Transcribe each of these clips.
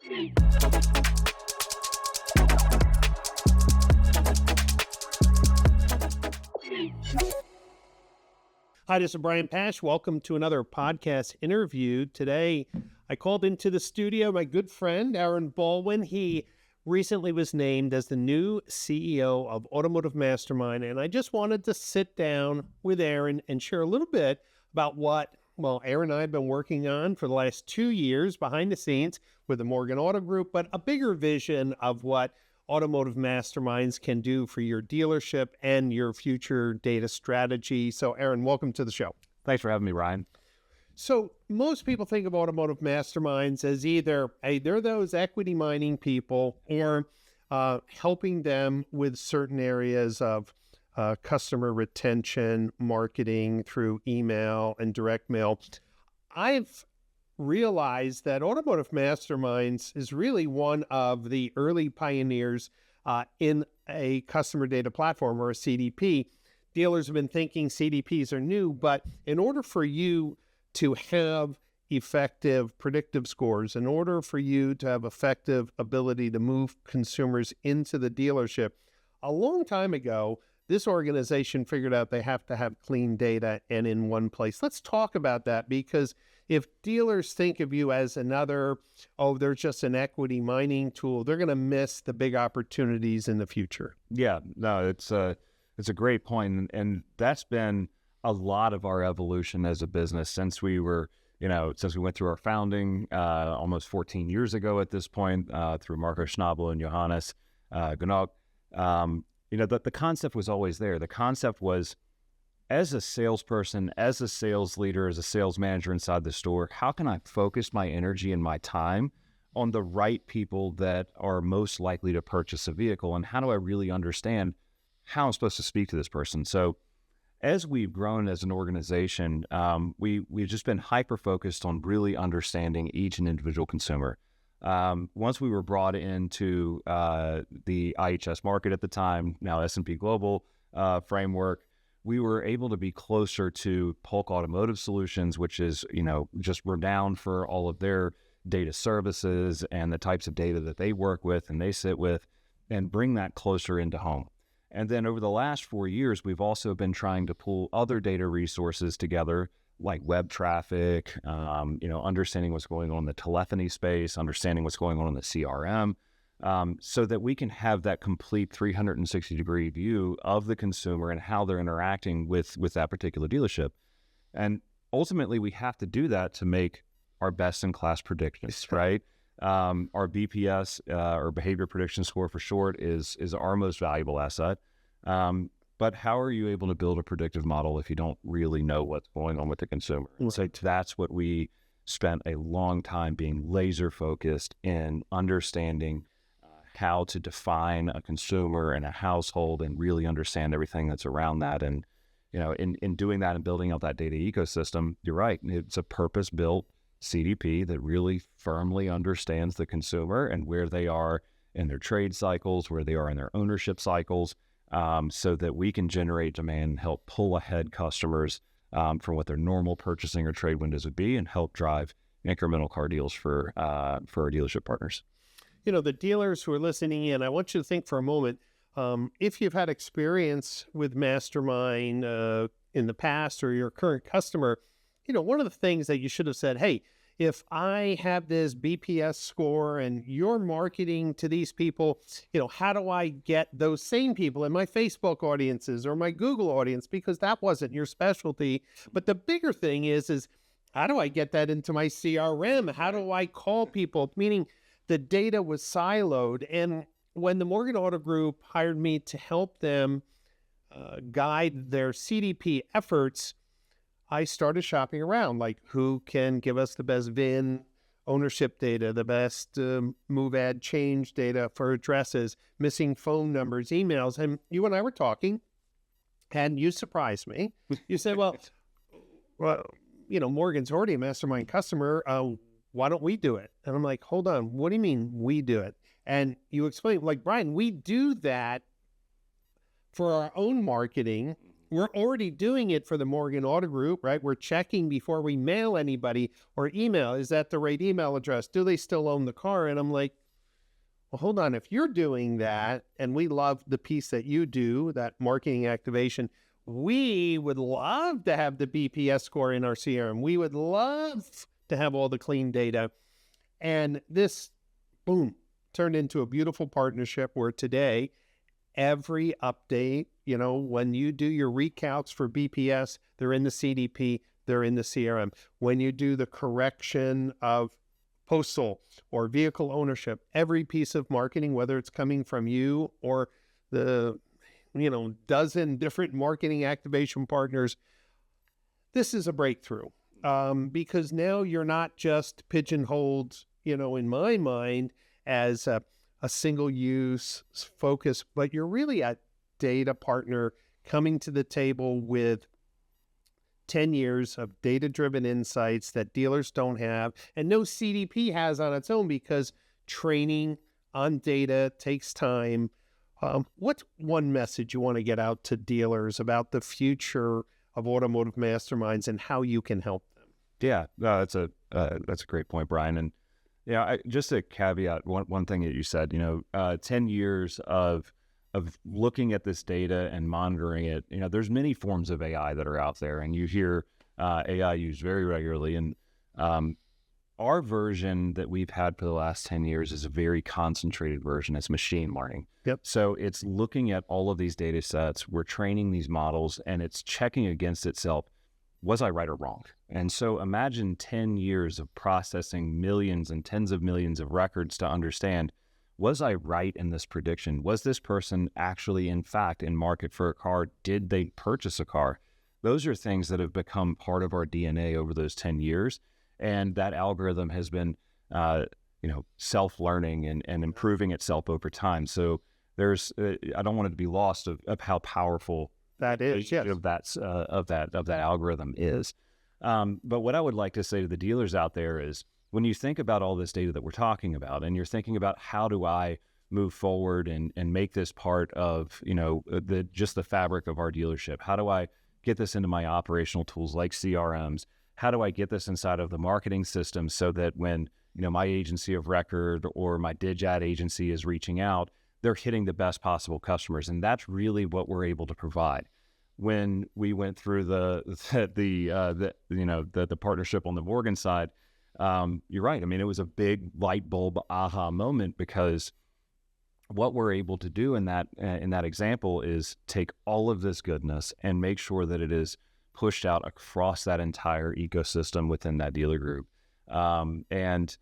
Hi, this is Brian Pash. Welcome to another podcast interview. Today, I called into the studio my good friend, Aaron Baldwin. He recently was named as the new CEO of automotiveMastermind, and I just wanted to sit down with Aaron and share a little bit about what, Aaron and I have been working on for the last 2 years behind the scenes with the Morgan Auto Group, but a bigger vision of what Automotive Masterminds can do for your dealership and your future data strategy. So, Aaron, welcome to the show. Thanks for having me, Ryan. So most people think of Automotive Masterminds as either, hey, they're those equity mining people, or helping them with certain areas of customer retention, marketing through email and direct mail. I've realized that Automotive Masterminds is really one of the early pioneers in a customer data platform, or a CDP. Dealers have been thinking CDPs are new, but in order for you to have effective predictive scores, in order for you to have effective ability to move consumers into the dealership, a long time ago, this organization figured out they have to have clean data and in one place. Let's talk about that, because if dealers think of you as another, they're just an equity mining tool, they're going to miss the big opportunities in the future. Yeah, no, it's a great point. And that's been a lot of our evolution as a business since we were, since we went through our founding almost 14 years ago at this point, through Marco Schnabel and Johannes Gunok. The concept was always there. The concept was, as a salesperson, as a sales leader, as a sales manager inside the store, how can I focus my energy and my time on the right people that are most likely to purchase a vehicle? And how do I really understand how I'm supposed to speak to this person? So as we've grown as an organization, we've just been hyper-focused on really understanding each and individual consumer. Once we were brought into the IHS market at the time, now S&P Global framework, we were able to be closer to Polk Automotive Solutions, which is, just renowned for all of their data services and the types of data that they work with and they sit with, and bring that closer into home. And then over the last 4 years, we've also been trying to pull other data resources together, like web traffic, understanding what's going on in the telephony space, understanding what's going on in the CRM, so that we can have that complete 360-degree view of the consumer and how they're interacting with that particular dealership. And ultimately, we have to do that to make our best-in-class predictions, right? Our BPS, or behavior prediction score for short, is our most valuable asset. But how are you able to build a predictive model if you don't really know what's going on with the consumer? And so that's what we spent a long time being laser focused in understanding how to define a consumer and a household and really understand everything that's around that. And, in doing that and building out that data ecosystem, you're right. It's a purpose-built CDP that really firmly understands the consumer and where they are in their trade cycles, where they are in their ownership cycles, so that we can generate demand and help pull ahead customers from what their normal purchasing or trade windows would be, and help drive incremental car deals for our dealership partners. The dealers who are listening in, I want you to think for a moment, if you've had experience with Mastermind in the past, or your current customer, one of the things that you should have said, hey, if I have this BPS score and you're marketing to these people, how do I get those same people in my Facebook audiences or my Google audience? Because that wasn't your specialty. But the bigger thing is how do I get that into my CRM? How do I call people? Meaning the data was siloed. And when the Morgan Auto Group hired me to help them guide their CDP efforts, I started shopping around, like who can give us the best VIN ownership data, the best move, add, change data for addresses, missing phone numbers, emails. And you and I were talking, and you surprised me. You said, well, Morgan's already a Mastermind customer. Why don't we do it? And I'm like, hold on, what do you mean we do it? And you explained, like, Brian, we do that for our own marketing we're already doing it for the Morgan Auto Group, right? We're checking before we mail anybody or email, is that the right email address? Do they still own the car? And I'm like, well, hold on. If you're doing that, and we love the piece that you do, that marketing activation, we would love to have the BPS score in our CRM. We would love to have all the clean data. And this, boom, turned into a beautiful partnership where today, every update, when you do your recounts for BPS, they're in the CDP, they're in the CRM. When you do the correction of postal or vehicle ownership, every piece of marketing, whether it's coming from you or the dozen different marketing activation partners, this is a breakthrough, because now you're not just pigeonholed, in my mind, as a single use focus, but you're really a data partner coming to the table with 10 years of data-driven insights that dealers don't have and no CDP has on its own, because training on data takes time. What's one message you want to get out to dealers about the future of automotive masterminds and how you can help them? Yeah, no, that's a great point, Brian. And just a caveat, one thing that you said, 10 years of looking at this data and monitoring it. There's many forms of AI that are out there, and you hear AI used very regularly. And our version that we've had for the last 10 years is a very concentrated version. It's machine learning. Yep. So it's looking at all of these data sets, we're training these models, and it's checking against itself. Was I right or wrong? And so imagine 10 years of processing millions and tens of millions of records to understand, was I right in this prediction? Was this person actually, in fact, in market for a car? Did they purchase a car? Those are things that have become part of our DNA over those 10 years. And that algorithm has been, self-learning and improving itself over time. So there's, I don't want it to be lost of how powerful that is, yes, of that algorithm is. But what I would like to say to the dealers out there is, when you think about all this data that we're talking about, and you're thinking about how do I move forward and make this part of, just the fabric of our dealership? How do I get this into my operational tools like CRMs? How do I get this inside of the marketing system so that when, my agency of record or my DigAd agency is reaching out, they're hitting the best possible customers? And that's really what we're able to provide. When we went through the partnership on the Morgan side, you're right. I mean, it was a big light bulb aha moment, because what we're able to do in that example is take all of this goodness and make sure that it is pushed out across that entire ecosystem within that dealer group. And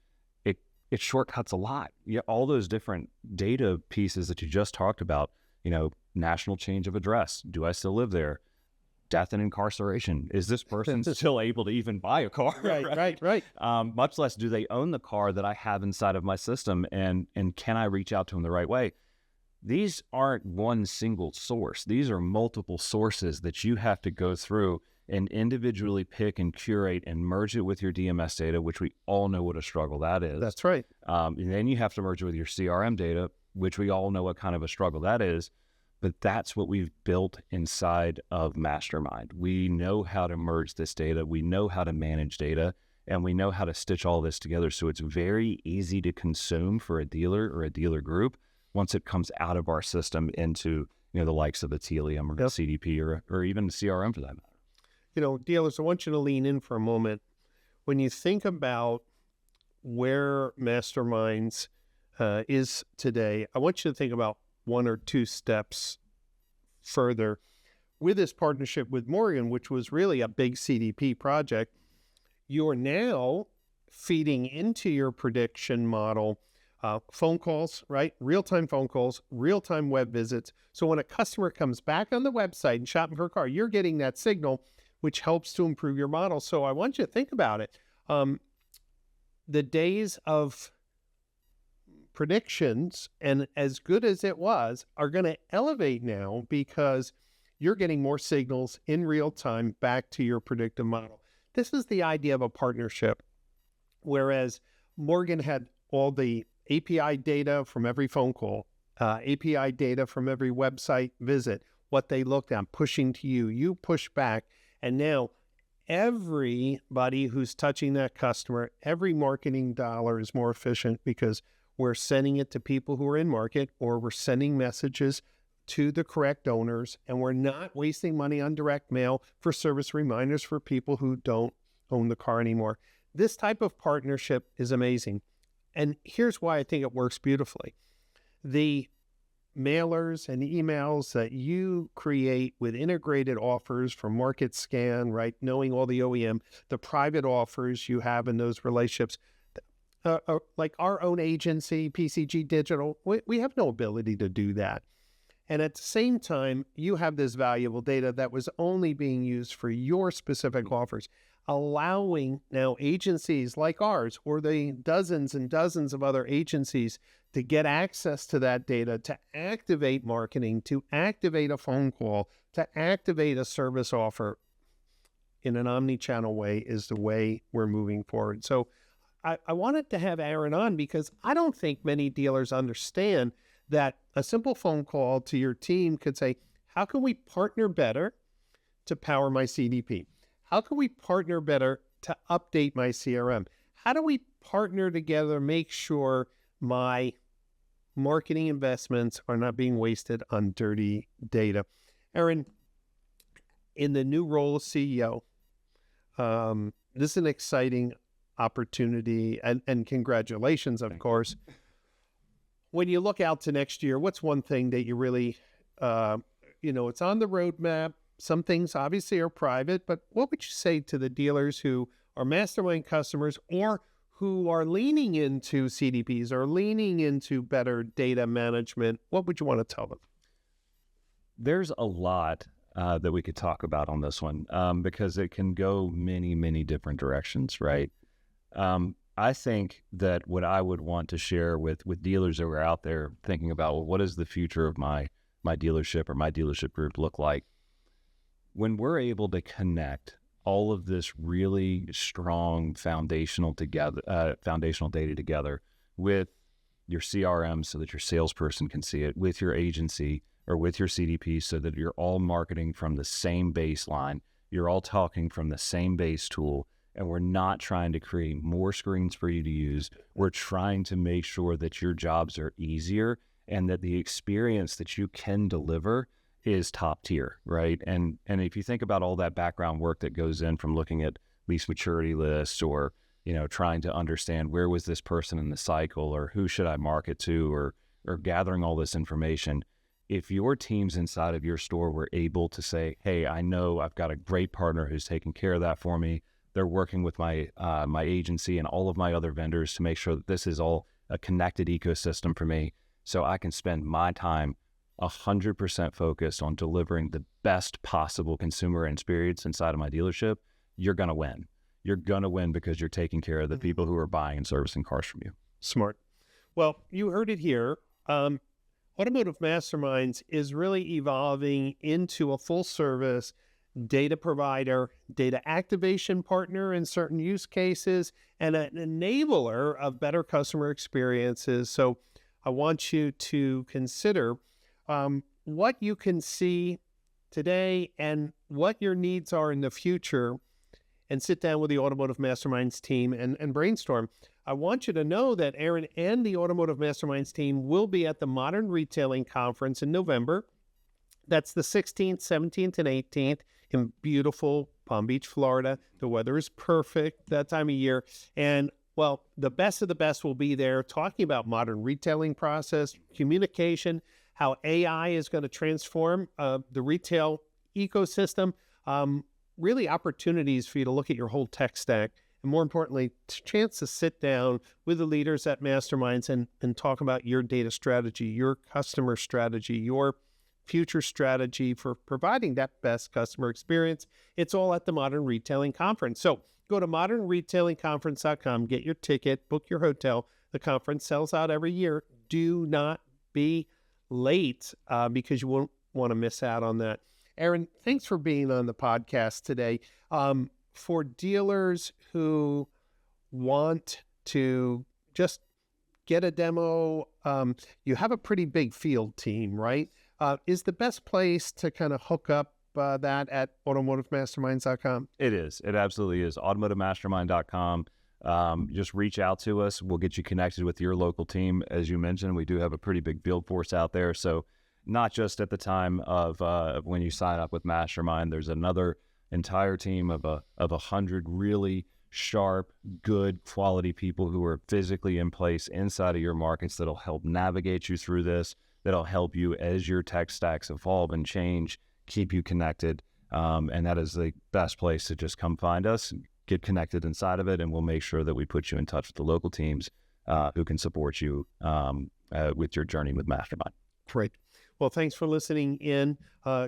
it shortcuts a lot. All those different data pieces that you just talked about, national change of address. Do I still live there? Death and incarceration. Is this person still able to even buy a car? Right. Much less do they own the car that I have inside of my system, and can I reach out to them the right way? These aren't one single source. These are multiple sources that you have to go through and individually pick and curate and merge it with your DMS data, which we all know what a struggle that is. That's right. And then you have to merge it with your CRM data, which we all know what kind of a struggle that is. But that's what we've built inside of Mastermind. We know how to merge this data. We know how to manage data, and we know how to stitch all this together. So it's very easy to consume for a dealer or a dealer group once it comes out of our system into, the likes of the Telium or the CDP or even the CRM for that matter. Dealers, I want you to lean in for a moment. When you think about where Masterminds is today, I want you to think about one or two steps further. With this partnership with Morgan, which was really a big CDP project, you're now feeding into your prediction model phone calls, right? Real-time phone calls, real-time web visits. So when a customer comes back on the website and shopping for a car, you're getting that signal, which helps to improve your model. So I want you to think about it. The days of predictions, and as good as it was, are going to elevate now, because you're getting more signals in real time back to your predictive model. This is the idea of a partnership. Whereas Morgan had all the API data from every phone call, API data from every website visit, what they looked at, pushing to you, you push back. And now everybody who's touching that customer, every marketing dollar is more efficient because we're sending it to people who are in market, or we're sending messages to the correct owners, and we're not wasting money on direct mail for service reminders for people who don't own the car anymore. This type of partnership is amazing. And here's why I think it works beautifully. The mailers and emails that you create with integrated offers from Market Scan, right? Knowing all the OEM, the private offers you have in those relationships, like our own agency, PCG Digital, we have no ability to do that. And at the same time, you have this valuable data that was only being used for your specific offers, allowing now agencies like ours, or the dozens and dozens of other agencies, to get access to that data, to activate marketing, to activate a phone call, to activate a service offer in an omni-channel way is the way we're moving forward. So I wanted to have Aaron on because I don't think many dealers understand that a simple phone call to your team could say, how can we partner better to power my CDP? How can we partner better to update my CRM? How do we partner together, make sure my marketing investments are not being wasted on dirty data? Aaron, in the new role of CEO, this is an exciting opportunity, and congratulations, of course. When you look out to next year, what's one thing that you really, it's on the roadmap? Some things obviously are private, but what would you say to the dealers who are Mastermind customers or who are leaning into CDPs or leaning into better data management? What would you want to tell them? There's a lot that we could talk about on this one because it can go many, many different directions, right? I think that what I would want to share with dealers that are out there thinking about, well, what does the future of my dealership or my dealership group look like? When we're able to connect all of this really strong foundational data together with your CRM so that your salesperson can see it, with your agency or with your CDP so that you're all marketing from the same baseline, you're all talking from the same base tool, and we're not trying to create more screens for you to use. We're trying to make sure that your jobs are easier and that the experience that you can deliver is top tier, right? And if you think about all that background work that goes in from looking at lease maturity lists or, trying to understand where was this person in the cycle or who should I market to or gathering all this information, if your teams inside of your store were able to say, hey, I know I've got a great partner who's taking care of that for me. They're working with my my agency and all of my other vendors to make sure that this is all a connected ecosystem for me so I can spend my time 100% focused on delivering the best possible consumer experience inside of my dealership. You're going to win. You're going to win because you're taking care of the people who are buying and servicing cars from you. Smart. Well, you heard it here. Automotive Masterminds is really evolving into a full service data provider, data activation partner in certain use cases, and an enabler of better customer experiences. So I want you to consider what you can see today and what your needs are in the future, and sit down with the Automotive Masterminds team and brainstorm. I want you to know that Aaron and the Automotive Masterminds team will be at the Modern Retailing Conference in November. That's the 16th, 17th, and 18th in beautiful Palm Beach, Florida. The weather is perfect that time of year. And, well, the best of the best will be there talking about modern retailing process, communication, how AI is going to transform the retail ecosystem, really opportunities for you to look at your whole tech stack. And more importantly, chance to sit down with the leaders at Masterminds and talk about your data strategy, your customer strategy, your future strategy for providing that best customer experience. It's all at the Modern Retailing Conference. So go to modernretailingconference.com, get your ticket, book your hotel. The conference sells out every year. Do not be late because you won't want to miss out on that. Aaron, thanks for being on the podcast today. For dealers who want to just get a demo, you have a pretty big field team, right? is the best place to kind of hook up that at automotivemasterminds.com. It is. It absolutely is. automotivemastermind.com. Just reach out to us. We'll get you connected with your local team. As you mentioned, we do have a pretty big field force out there. So not just at the time of when you sign up with Mastermind, there's another entire team of 100 really sharp, good quality people who are physically in place inside of your markets that'll help navigate you through this, that'll help you as your tech stacks evolve and change, keep you connected. And that is the best place to just come find us, get connected inside of it, and we'll make sure that we put you in touch with the local teams who can support you with your journey with Mastermind. Great. Well, thanks for listening in.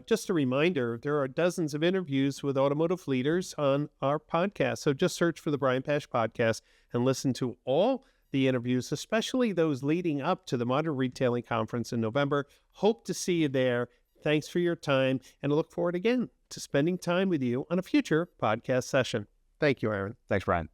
Just a reminder, there are dozens of interviews with automotive leaders on our podcast. So just search for the Brian Pash Podcast and listen to all the interviews, especially those leading up to the Modern Retailing Conference in November. Hope to see you there. Thanks for your time, and I look forward again to spending time with you on a future podcast session. Thank you, Aaron. Thanks, Brian.